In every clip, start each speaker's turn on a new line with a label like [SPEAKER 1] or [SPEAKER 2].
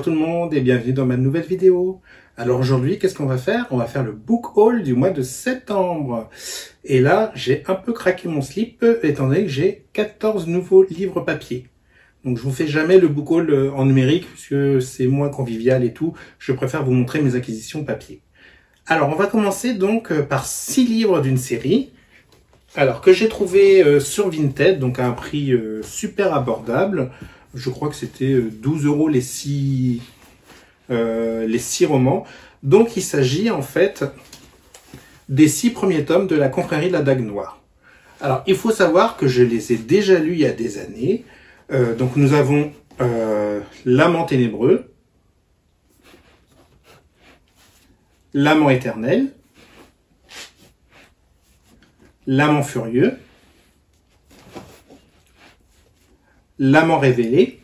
[SPEAKER 1] Bonjour tout le monde et bienvenue dans ma nouvelle vidéo. Alors aujourd'hui, qu'est-ce qu'on va faire? On va faire le book haul du mois de septembre. Et là, j'ai un peu craqué mon slip étant donné que j'ai 14 nouveaux livres papier. Donc je vous fais jamais le book haul en numérique puisque c'est moins convivial et tout. Je préfère vous montrer mes acquisitions papier. Alors on va commencer donc par 6 livres d'une série. Alors que j'ai trouvé sur Vinted, donc à un prix super abordable. Je crois que c'était 12 € les 6 romans. Donc il s'agit en fait des 6 premiers tomes de la confrérie de la Dague Noire. Alors il faut savoir que je les ai déjà lus il y a des années. Donc nous avons L'Amant Ténébreux, L'Amant Éternel, L'Amant Furieux, L'Amant Révélé,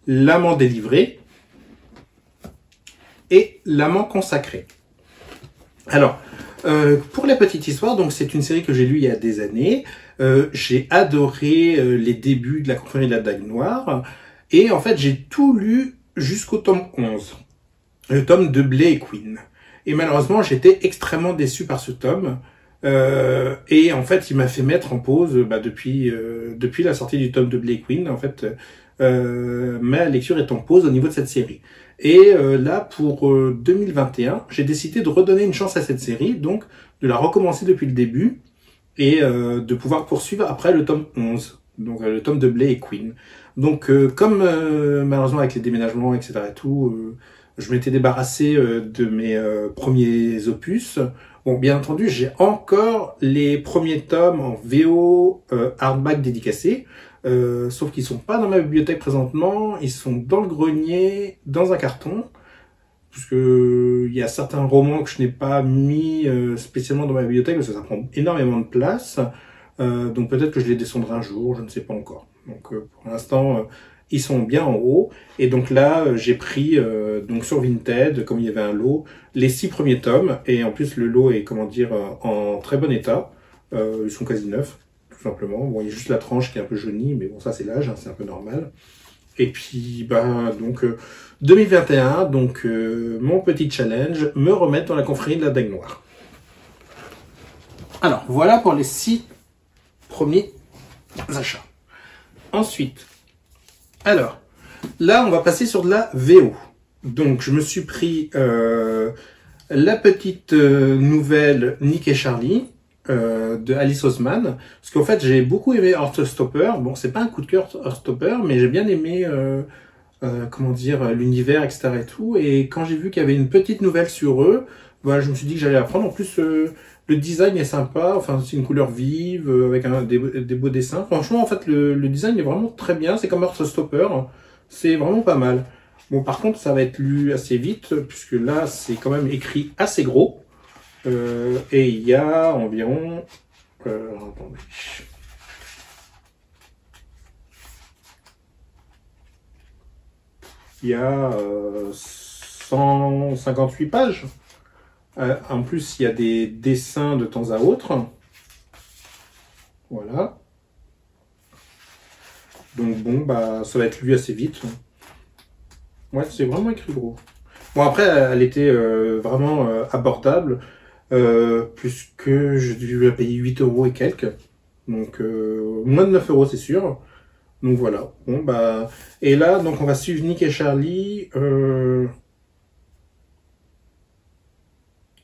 [SPEAKER 1] L'Amant Délivré et L'Amant Consacré. Alors, pour la petite histoire, donc c'est une série que j'ai lue il y a des années. J'ai adoré les débuts de la confrérie de la Dague Noire. Et en fait, j'ai tout lu jusqu'au tome 11. Le tome de Blé et Queen. Et malheureusement, j'étais extrêmement déçu par ce tome. Et en fait, il m'a fait mettre en pause depuis la sortie du tome de Blé et Queen. En fait, ma lecture est en pause au niveau de cette série. Et là, pour 2021, j'ai décidé de redonner une chance à cette série, donc de la recommencer depuis le début et de pouvoir poursuivre après le tome 11, donc le tome de Blé et Queen. Donc, comme malheureusement avec les déménagements, etc. et tout, je m'étais débarrassé de mes premiers opus. Bon, bien entendu, j'ai encore les premiers tomes en VO hardback dédicacés, sauf qu'ils sont pas dans ma bibliothèque présentement, ils sont dans le grenier, dans un carton, puisque il y a certains romans que je n'ai pas mis spécialement dans ma bibliothèque, parce que ça prend énormément de place, donc peut-être que je les descendrai un jour, je ne sais pas encore. Donc pour l'instant, ils sont bien en haut, et donc là, j'ai pris donc sur Vinted, comme il y avait un lot, les 6 premiers tomes, et en plus le lot est, comment dire, en très bon état, ils sont quasi neufs, tout simplement. Bon, il y a juste la tranche qui est un peu jaunie, mais bon, ça c'est l'âge, hein, c'est un peu normal. Et puis, donc 2021, donc mon petit challenge, me remettre dans la confrérie de la Dague Noire. Alors, voilà pour les 6 premiers achats. Ensuite, alors, là, on va passer sur de la VO. Donc, je me suis pris la petite nouvelle Nick et Charlie de Alice Oseman. Parce qu'en fait, j'ai beaucoup aimé Heartstopper. Bon, c'est pas un coup de cœur Heartstopper, mais j'ai bien aimé, comment dire, l'univers, etc. et tout. Et quand j'ai vu qu'il y avait une petite nouvelle sur eux, je me suis dit que j'allais la prendre. En plus, le design est sympa. Enfin, c'est une couleur vive, avec des beaux dessins. Franchement, en fait, le design est vraiment très bien. C'est comme Heartstopper. C'est vraiment pas mal. Bon, par contre, ça va être lu assez vite, puisque là, c'est quand même écrit assez gros. Et il y a environ... attendez. Il y a 158 pages. En plus, il y a des dessins de temps à autre. Voilà. Donc bon, ça va être lu assez vite. Ouais, c'est vraiment écrit gros. Bon, après, elle était vraiment abordable, puisque j'ai dû la payer 8 € et quelques. Donc, moins de 9 € c'est sûr. Donc voilà. Bon, et là, donc on va suivre Nick et Charlie.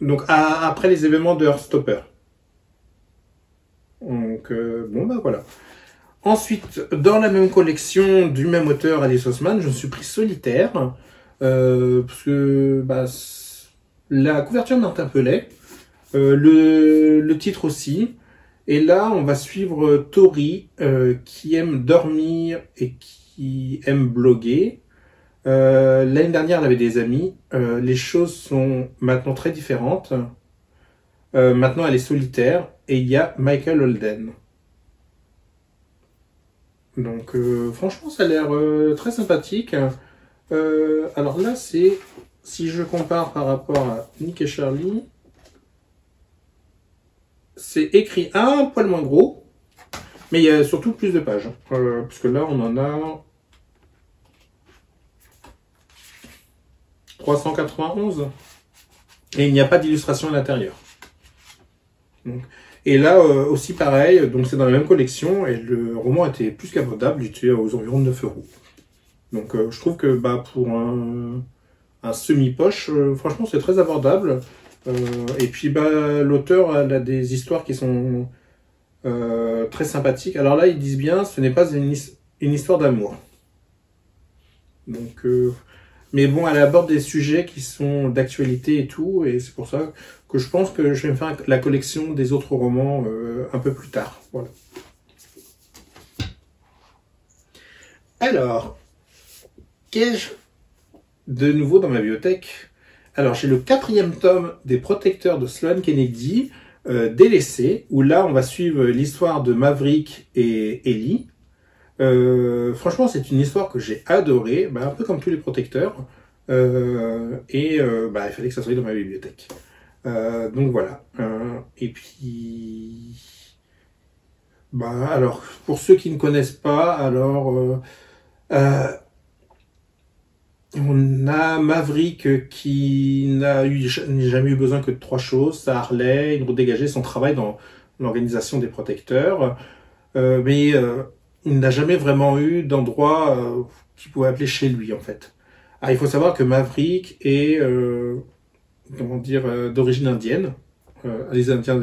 [SPEAKER 1] Donc, après les événements de Heartstopper. Donc, voilà. Ensuite, dans la même collection du même auteur, Alice Oseman, je me suis pris Solitaire, parce que la couverture m'interpellait, le titre aussi. Et là, on va suivre Tori, qui aime dormir et qui aime bloguer. L'année dernière, elle avait des amis. Les choses sont maintenant très différentes. Maintenant, elle est solitaire et il y a Michael Holden. Donc franchement, ça a l'air très sympathique. Alors là, c'est, si je compare par rapport à Nick et Charlie, c'est écrit un poil moins gros, mais il y a surtout plus de pages. Parce que là, on en a 391. Et il n'y a pas d'illustration à l'intérieur. Et là aussi pareil, donc c'est dans la même collection et le roman était plus qu'abordable, il était aux environs de 9 euros. Donc je trouve que pour un semi-poche, franchement c'est très abordable. Et puis l'auteur a des histoires qui sont très sympathiques. Alors là ils disent bien, ce n'est pas une histoire d'amour. Donc mais bon, elle aborde des sujets qui sont d'actualité et tout, et c'est pour ça que je pense que je vais me faire la collection des autres romans un peu plus tard. Voilà. Alors, qu'ai-je de nouveau dans ma bibliothèque? Alors, j'ai le 4e tome des Protecteurs de Sloane Kennedy, délaissé, où là, on va suivre l'histoire de Maverick et Ellie. Franchement, c'est une histoire que j'ai adorée, un peu comme tous les protecteurs, il fallait que ça soit dans ma bibliothèque. Donc voilà. Et puis, alors, pour ceux qui ne connaissent pas, alors, on a Maverick qui n'a jamais eu besoin que de 3 choses: sa Harley, une route dégagée, son travail dans l'organisation des protecteurs. Il n'a jamais vraiment eu d'endroit qu'il pouvait appeler chez lui, en fait. Alors, il faut savoir que Maverick est d'origine indienne, les Indiens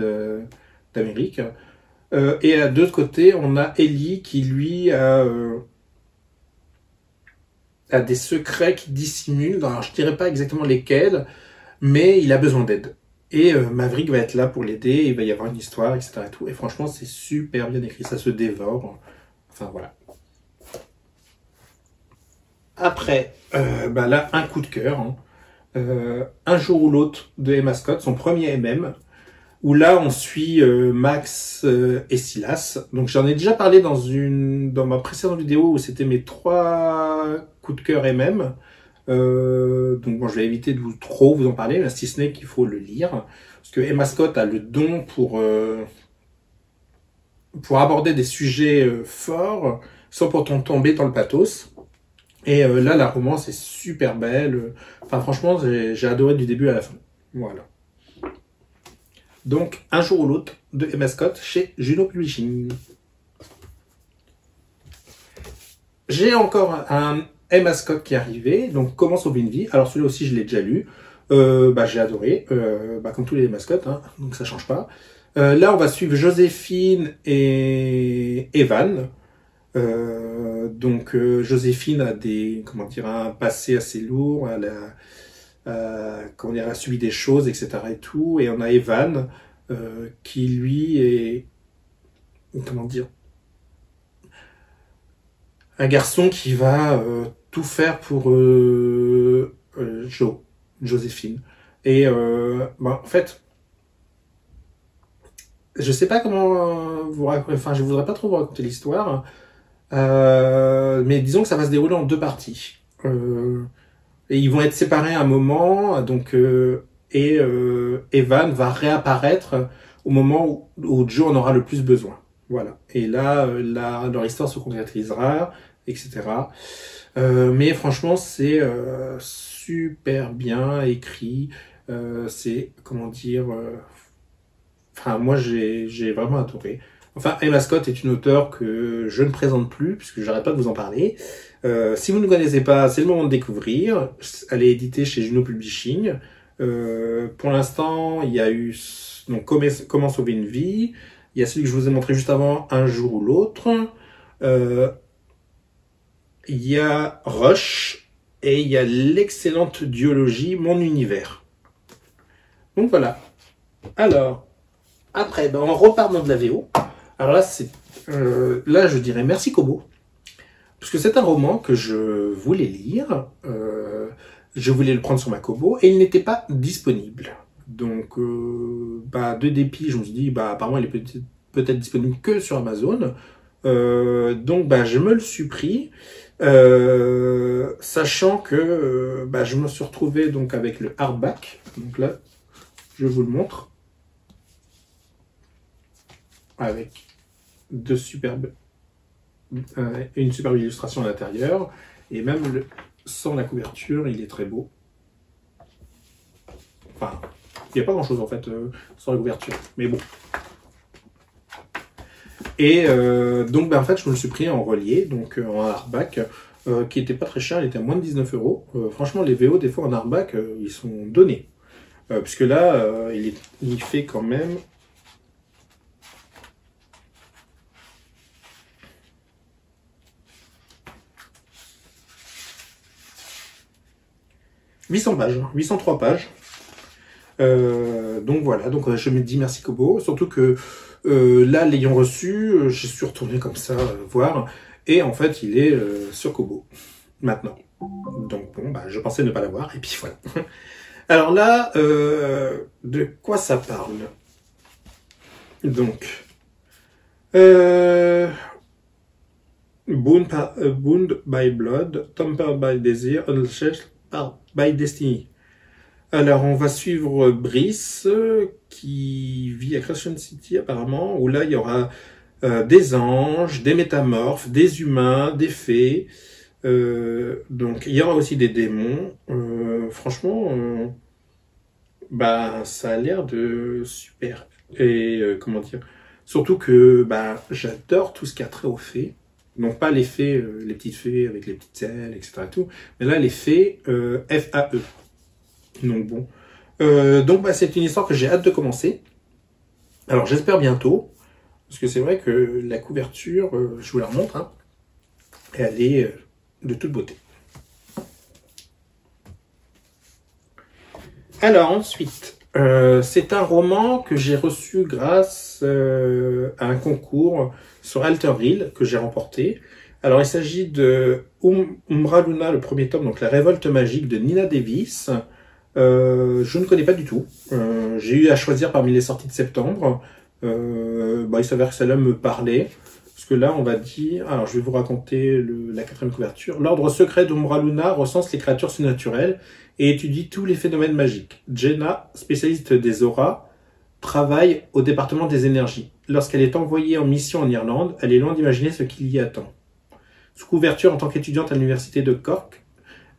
[SPEAKER 1] d'Amérique. Et de l'autre côté, on a Ellie qui, lui, a des secrets qui dissimulent. Alors, je dirais pas exactement lesquels, mais il a besoin d'aide. Et Maverick va être là pour l'aider, il va y avoir une histoire, etc. Et, tout. Et franchement, c'est super bien écrit, ça se dévore. Enfin, voilà. Après, là, un coup de cœur. Un jour ou l'autre de Emma Scott, son premier MM, où là, on suit Max et Silas. Donc, j'en ai déjà parlé dans ma précédente vidéo où c'était mes 3 coups de cœur MM. Donc, bon, je vais éviter de trop vous en parler, si ce n'est qu'il faut le lire. Parce que Emma Scott a le don pour aborder des sujets forts, sans pourtant tomber dans le pathos. Et là, la romance est super belle. Enfin, franchement, j'ai adoré du début à la fin. Voilà. Donc, un jour ou l'autre de Emma Scott chez Juno Publishing. J'ai encore un Emma Scott qui est arrivé. Donc, Comment sauver une vie. Alors, celui-là aussi, je l'ai déjà lu. J'ai adoré. Comme tous les Emma Scott, hein, donc ça change pas. Là, on va suivre Joséphine et Evan. Joséphine a un passé assez lourd, elle a subi des choses, etc. et tout, et on a Evan qui lui est un garçon qui va tout faire pour Joséphine. Et en fait, je sais pas comment vous raconter, enfin je voudrais pas trop vous raconter l'histoire. Mais disons que ça va se dérouler en 2 parties. Et ils vont être séparés à un moment, Evan va réapparaître au moment où Joe en aura le plus besoin. Voilà. Et là, leur histoire se concrétisera, etc. Mais franchement, c'est super bien écrit. C'est, moi, j'ai vraiment adoré. Enfin, Emma Scott est une auteure que je ne présente plus, puisque j'arrête pas de vous en parler. Si vous ne connaissez pas, c'est le moment de découvrir. Elle est éditée chez Juno Publishing. Pour l'instant, il y a eu Comment sauver une vie. Il y a celui que je vous ai montré juste avant, Un jour ou l'autre. Il y a Rush. Et il y a l'excellente duologie Mon univers. Donc voilà. Alors, après, on repart dans de la VO. Alors là, là, je dirais merci Kobo, parce que c'est un roman que je voulais lire, je voulais le prendre sur ma Kobo, et il n'était pas disponible. Donc, de dépit, je me suis dit, apparemment, il est peut-être disponible que sur Amazon. Je me le suis pris, sachant que je me suis retrouvé donc avec le hardback. Donc là, je vous le montre. Avec une superbe illustration à l'intérieur, et même sans la couverture, il est très beau. Il n'y a pas grand chose en fait sur la couverture, mais bon. Et donc en fait je me le suis pris en relié, donc en hardback, qui était pas très cher, il était à moins de 19 euros. Franchement les VO des fois en hardback ils sont donnés. Puisque là il fait quand même 800 pages, 803 pages. Donc voilà, donc je me dis merci Kobo, surtout que là l'ayant reçu, je suis retourné comme ça voir, et en fait il est sur Kobo maintenant. Donc bon, bah, je pensais ne pas l'avoir, et puis voilà. Alors là, de quoi ça parle? Donc, Bound by Blood, Tempered by Desire, Unleashed by Destiny. Alors, on va suivre Brice, qui vit à Crescent City apparemment, où là, il y aura des anges, des métamorphes, des humains, des fées. Donc, il y aura aussi des démons. Franchement, bah, ça a l'air de super. Et comment dire? Surtout que bah, j'adore tout ce qui a trait aux fées. Donc, pas les fées, les petites fées avec les petites ailes, etc. Tout, mais là, les fées F-A-E. Donc bon, donc bah, c'est une histoire que j'ai hâte de commencer. Alors j'espère bientôt, parce que c'est vrai que la couverture, je vous la remontre, hein, et elle est de toute beauté. Alors ensuite, c'est un roman que j'ai reçu grâce à un concours sur Alterville que j'ai remporté. Alors il s'agit de Umbra Luna, le premier tome, donc La Révolte Magique de Nina Davis. Je ne connais pas du tout. J'ai eu à choisir parmi les sorties de septembre. Bah, il s'avère que celle-là me parlait. Parce que là, on va dire... Alors, je vais vous raconter la quatrième couverture. L'ordre secret d'Umbra Luna recense les créatures surnaturelles et étudie tous les phénomènes magiques. Jenna, spécialiste des auras, travaille au département des énergies. Lorsqu'elle est envoyée en mission en Irlande, elle est loin d'imaginer ce qu'il y attend. Sous couverture en tant qu'étudiante à l'université de Cork,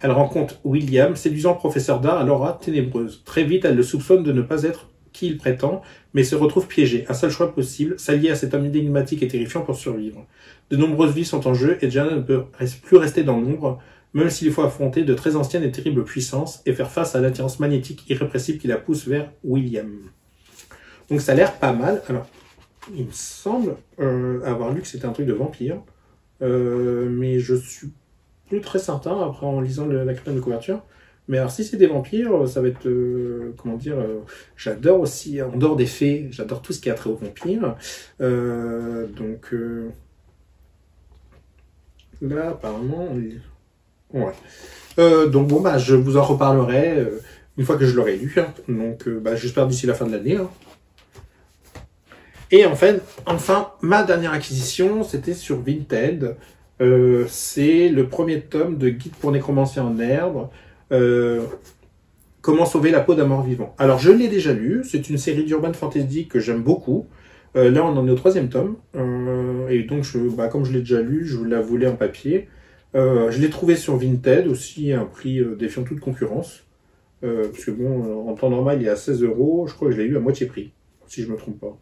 [SPEAKER 1] elle rencontre William, séduisant professeur d'art à l'aura ténébreuse. Très vite, elle le soupçonne de ne pas être qui il prétend, mais se retrouve piégée. Un seul choix possible, s'allier à cet homme énigmatique et terrifiant pour survivre. De nombreuses vies sont en jeu et Jenna ne peut plus rester dans l'ombre, même s'il faut affronter de très anciennes et terribles puissances et faire face à l'attirance magnétique irrépressible qui la pousse vers William. Donc ça a l'air pas mal. Alors, il me semble avoir lu que c'était un truc de vampire, mais je suis plus très certain après en lisant la quatrième de couverture. Mais alors si c'est des vampires, ça va être comment dire, j'adore aussi, en dehors des fées, j'adore tout ce qui a trait aux vampires. Donc là apparemment ouais. Donc bon bah je vous en reparlerai une fois que je l'aurai lu, hein. Donc bah, j'espère d'ici la fin de l'année, hein. Et en fait, enfin ma dernière acquisition c'était sur Vinted. C'est le premier tome de Guide pour nécromanciens en herbe. Comment sauver la peau d'un mort-vivant. Alors je l'ai déjà lu, c'est une série d'urban fantasy que j'aime beaucoup. Là on en est au 3e tome, et donc comme je l'ai déjà lu, je la voulais en papier. Je l'ai trouvé sur Vinted aussi à un prix défiant toute concurrence, parce que bon, en temps normal il est à 16 euros, je crois que je l'ai eu à moitié prix, si je me trompe pas.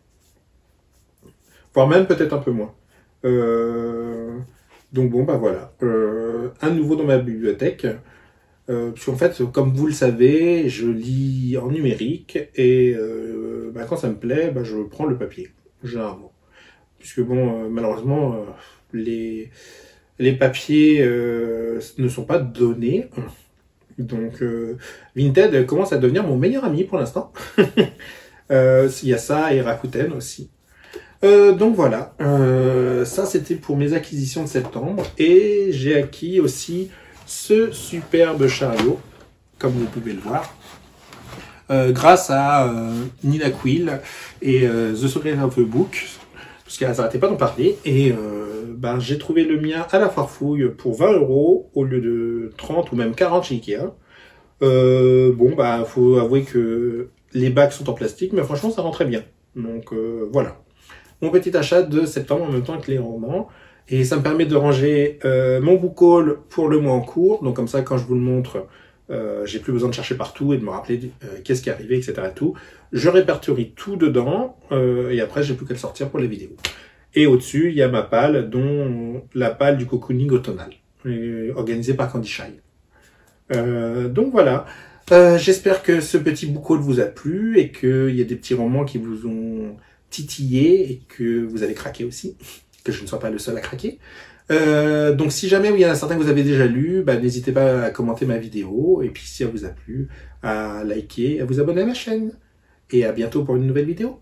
[SPEAKER 1] Voire même peut-être un peu moins. Donc bon bah voilà, un nouveau dans ma bibliothèque. Parce qu'en fait, comme vous le savez, je lis en numérique et bah, quand ça me plaît, bah, je prends le papier, généralement. Puisque bon, malheureusement, les papiers ne sont pas donnés. Donc Vinted commence à devenir mon meilleur ami pour l'instant. Il y a ça et Rakuten aussi. Donc voilà, ça c'était pour mes acquisitions de septembre. Et j'ai acquis aussi ce superbe chariot, comme vous pouvez le voir, grâce à Nina Quill et The Secret of the Book, parce qu'elle n'arrêtait pas d'en parler, et j'ai trouvé le mien à la Farfouille pour 20 € au lieu de 30 ou même 40 chez Ikea. Faut avouer que les bacs sont en plastique, mais franchement ça rend très bien. Donc voilà, mon petit achat de septembre en même temps que les romans. Et ça me permet de ranger mon book haul pour le mois en cours. Donc comme ça, quand je vous le montre, J'ai plus besoin de chercher partout et de me rappeler qu'est-ce qui est arrivé, etc. Et tout. Je répertorie tout dedans et après j'ai plus qu'à le sortir pour les vidéos. Et au-dessus, il y a ma palle, dont la palle du cocooning automnal, organisée par Candy Shy. Donc voilà. J'espère que ce petit book haul vous a plu et qu'il y a des petits romans qui vous ont titillé et que vous avez craqué aussi, que je ne sois pas le seul à craquer. Donc si jamais il y en a certains que vous avez déjà lus, n'hésitez pas à commenter ma vidéo et puis si elle vous a plu, à liker, à vous abonner à ma chaîne. Et à bientôt pour une nouvelle vidéo.